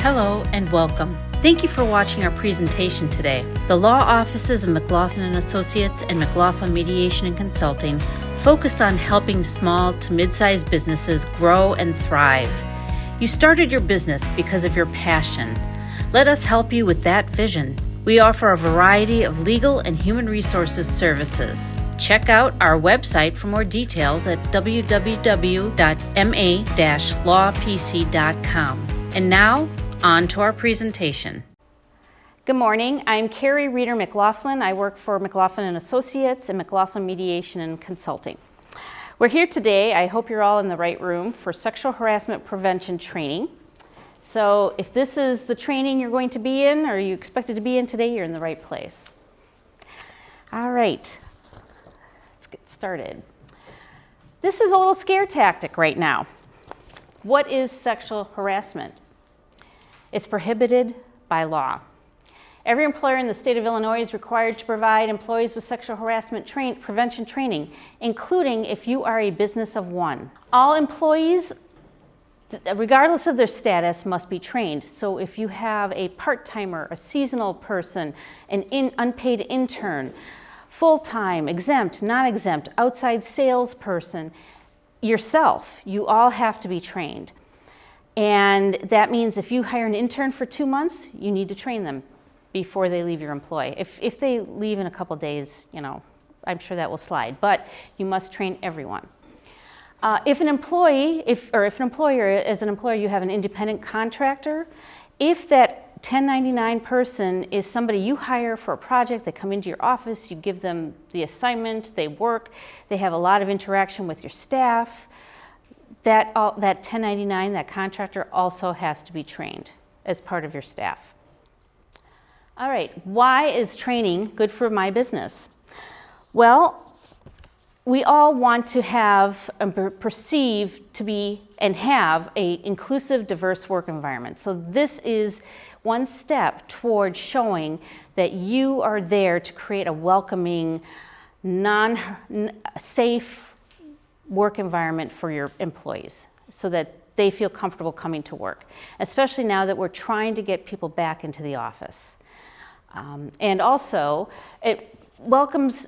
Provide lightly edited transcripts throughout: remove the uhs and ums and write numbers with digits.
Hello and welcome. Thank you for watching our presentation today. The law offices of McLaughlin & Associates and McLaughlin Mediation and Consulting focus on helping small to mid-sized businesses grow and thrive. You started your business because of your passion. Let us help you with that vision. We offer a variety of legal and human resources services. Check out our website for more details at www.ma-lawpc.com. And now, on to our presentation. Good morning. I'm Carrie Rieder-McLaughlin. I work for McLaughlin & Associates and McLaughlin Mediation and Consulting. We're here today, I hope you're all in the right room, for sexual harassment prevention training. So if this is the training you're going to be in, or you expected to be in today, you're in the right place. All right, let's get started. This is a little scare tactic right now. What is sexual harassment? It's prohibited by law. Every employer in the state of Illinois is required to provide employees with sexual harassment prevention training, including if you are a business of one. All employees, regardless of their status, must be trained. So if you have a part-timer, a seasonal person, an unpaid intern, full-time, exempt, non-exempt, outside salesperson, yourself, you all have to be trained. And that means if you hire an intern for 2 months, you need to train them before they leave your employ. If they leave in a couple days, I'm sure that will slide, but you must train everyone. If an employer, as an employer, you have an independent contractor, if that 1099 person is somebody you hire for a project, they come into your office, you give them the assignment, they work, they have a lot of interaction with your staff, that 1099, that contractor also has to be trained as part of your staff. All right, why is training good for my business? Well, we all want to have perceive to be and have an inclusive, diverse work environment. So this is one step toward showing that you are there to create a welcoming, safe work environment for your employees so that they feel comfortable coming to work, especially now that we're trying to get people back into the office. And also, it welcomes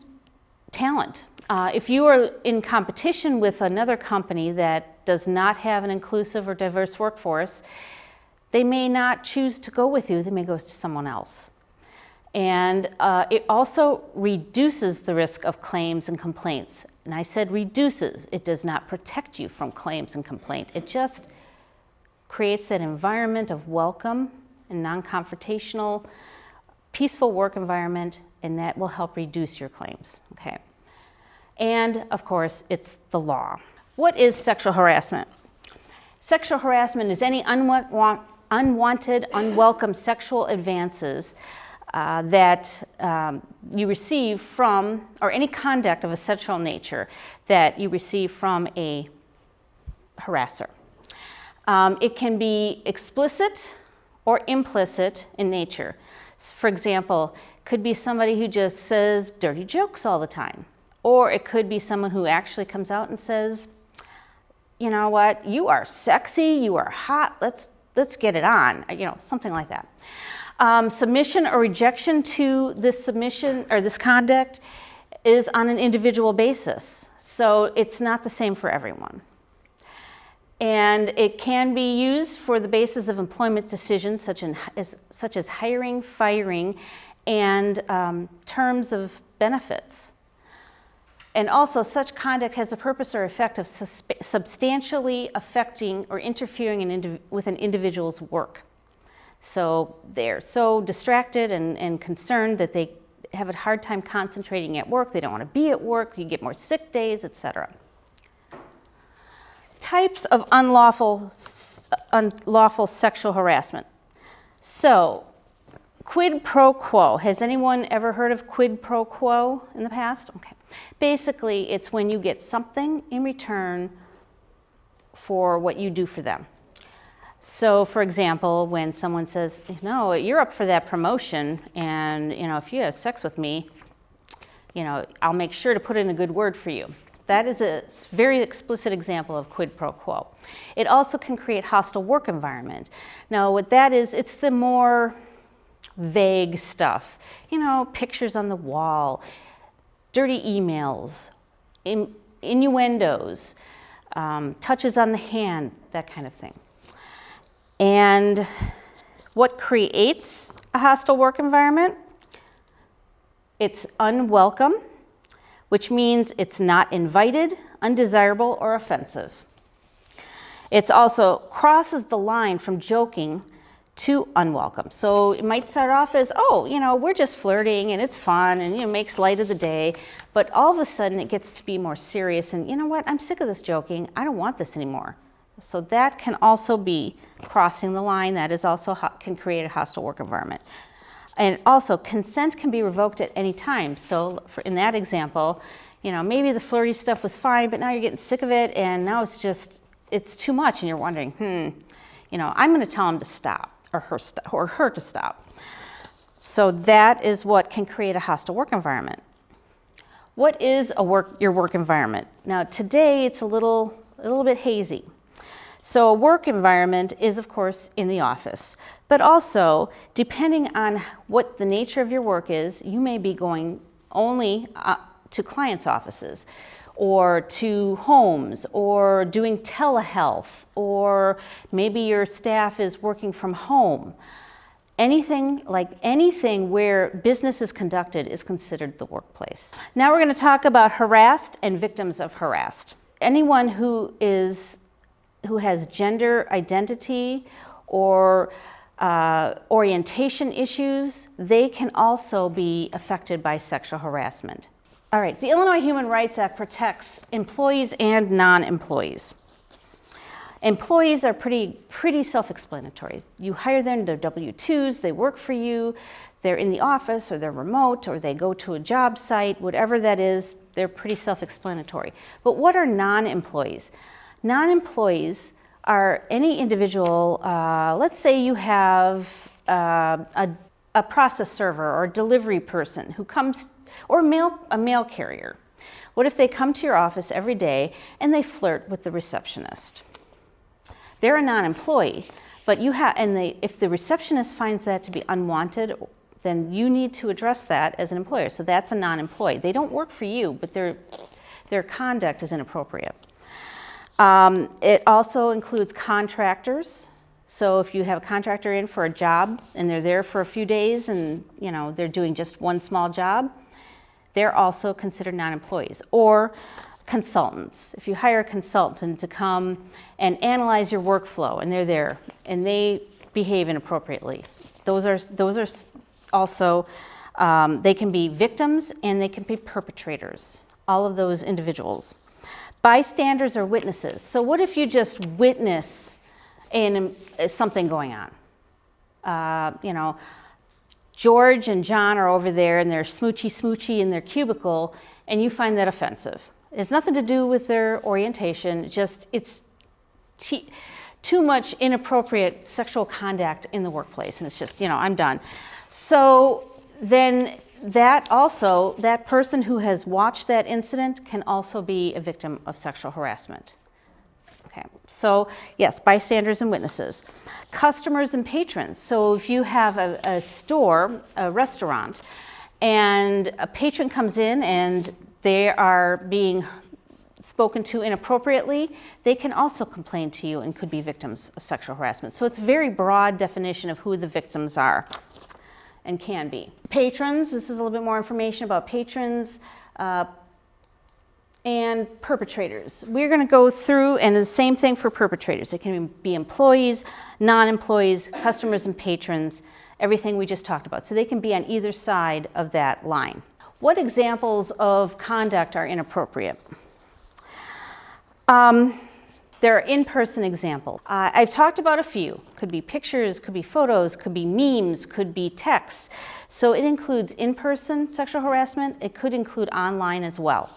talent. If you are in competition with another company that does not have an inclusive or diverse workforce, they may not choose to go with you, they may go to someone else. And it also reduces the risk of claims and complaints. And I said reduces, it does not protect you from claims and complaint. It just creates that environment of welcome and non-confrontational, peaceful work environment, and that will help reduce your claims, okay? And of course, it's the law. What is sexual harassment? Sexual harassment is any unwanted, unwelcome sexual advances that you receive from, or any conduct of a sexual nature that you receive from a harasser. It can be explicit or implicit in nature. For example, it could be somebody who just says dirty jokes all the time. Or it could be someone who actually comes out and says, you know what, you are sexy, you are hot, let's get it on, something like that. Submission or rejection to this submission or this conduct is on an individual basis. So it's not the same for everyone. And it can be used for the basis of employment decisions such as hiring, firing, and terms of benefits. And also, such conduct has a purpose or effect of substantially affecting or interfering with an individual's work. So they're so distracted and concerned that they have a hard time concentrating at work. They don't want to be at work. You get more sick days, etc. Types of unlawful sexual harassment. So, quid pro quo. Has anyone ever heard of quid pro quo in the past? Okay. Basically, it's when you get something in return for what you do for them. So, for example, when someone says, no, you're up for that promotion, and if you have sex with me, I'll make sure to put in a good word for you. That is a very explicit example of quid pro quo. It also can create hostile work environment. Now what that is, it's the more vague stuff. You know, pictures on the wall, dirty emails, innuendos, touches on the hand, that kind of thing. And what creates a hostile work environment? It's unwelcome, which means it's not invited, undesirable, or offensive. It also crosses the line from joking to unwelcome. So it might start off as, oh, you know, we're just flirting and it's fun and, you know, makes light of the day. But all of a sudden it gets to be more serious and, you know what, I'm sick of this joking. I don't want this anymore. So that can also be crossing the line. That is also can create a hostile work environment. And also consent can be revoked at any time. So in that example, you know, maybe the flirty stuff was fine, but now you're getting sick of it and now it's too much and you're wondering, you know, I'm going to tell him to stop or her to stop. So that is what can create a hostile work environment. What is your work environment? Now today it's a little bit hazy. So a work environment is, of course, in the office, but also, depending on what the nature of your work is, you may be going only to clients' offices, or to homes, or doing telehealth, or maybe your staff is working from home. Anything where business is conducted is considered the workplace. Now we're going to talk about harassed and victims of harassed. Anyone who has gender identity or orientation issues, they can also be affected by sexual harassment. All right, the Illinois Human Rights Act protects employees and non-employees. Employees are pretty self-explanatory. You hire them, they're W-2s, they work for you, they're in the office or they're remote or they go to a job site, whatever that is, they're pretty self-explanatory. But what are non-employees? Non-employees are any individual, let's say you have a process server or a delivery person who comes, or a mail carrier. What if they come to your office every day and they flirt with the receptionist? They're a non-employee, but if the receptionist finds that to be unwanted, then you need to address that as an employer. So that's a non-employee. They don't work for you, but their conduct is inappropriate. It also includes contractors. So if you have a contractor in for a job and they're there for a few days and they're doing just one small job, they're also considered non-employees. Or consultants. If you hire a consultant to come and analyze your workflow and they're there and they behave inappropriately, those are also, they can be victims and they can be perpetrators, all of those individuals. Bystanders or witnesses. So what if you just witness something going on? George and John are over there and they're smoochy in their cubicle and you find that offensive. It has nothing to do with their orientation, it's too much inappropriate sexual conduct in the workplace and it's just, I'm done. So then that person who has watched that incident can also be a victim of sexual harassment. Okay, so yes, bystanders and witnesses. Customers and patrons. So if you have a store, a restaurant, and a patron comes in and they are being spoken to inappropriately, they can also complain to you and could be victims of sexual harassment. So it's a very broad definition of who the victims are and can be. Patrons, this is a little bit more information about patrons and perpetrators. We're going to go through, and the same thing for perpetrators. It can be employees, non-employees, customers and patrons, everything we just talked about. So they can be on either side of that line. What examples of conduct are inappropriate? There are in-person examples. I've talked about a few. Could be pictures, could be photos, could be memes, could be texts. So it includes in-person sexual harassment. It could include online as well.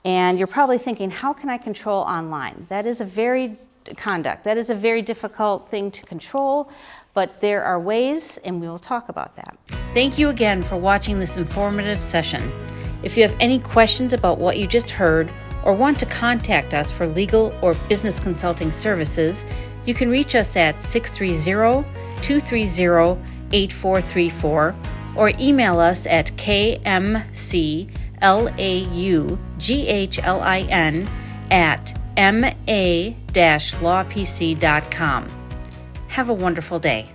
And you're probably thinking, how can I control online? That is a very difficult thing to control, but there are ways, and we will talk about that. Thank you again for watching this informative session. If you have any questions about what you just heard, or want to contact us for legal or business consulting services, you can reach us at 630-230-8434 or email us at kmclaughlin@ma-lawpc.com. Have a wonderful day.